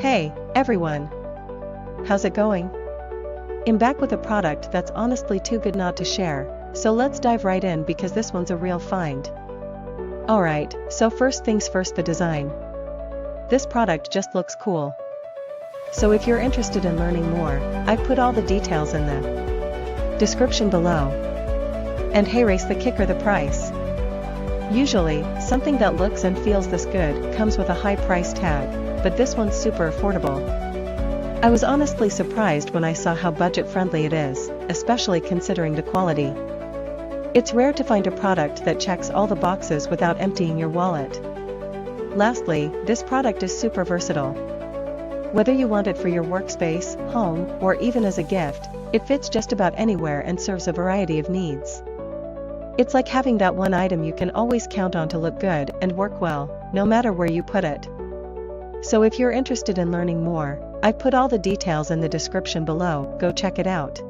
Hey, everyone! How's it going? I'm back with a product that's honestly too good not to share, so let's dive right in because this one's a real find. Alright, so first things first, the design. This product just looks cool. So if you're interested in learning more, I've put all the details in the description below. And hey, race the kicker, the price. Usually, something that looks and feels this good comes with a high price tag, but this one's super affordable. I was honestly surprised when I saw how budget-friendly it is, especially considering the quality. It's rare to find a product that checks all the boxes without emptying your wallet. Lastly, this product is super versatile. Whether you want it for your workspace, home, or even as a gift, it fits just about anywhere and serves a variety of needs. It's like having that one item you can always count on to look good and work well, no matter where you put it. So if you're interested in learning more, I've put all the details in the description below, go check it out.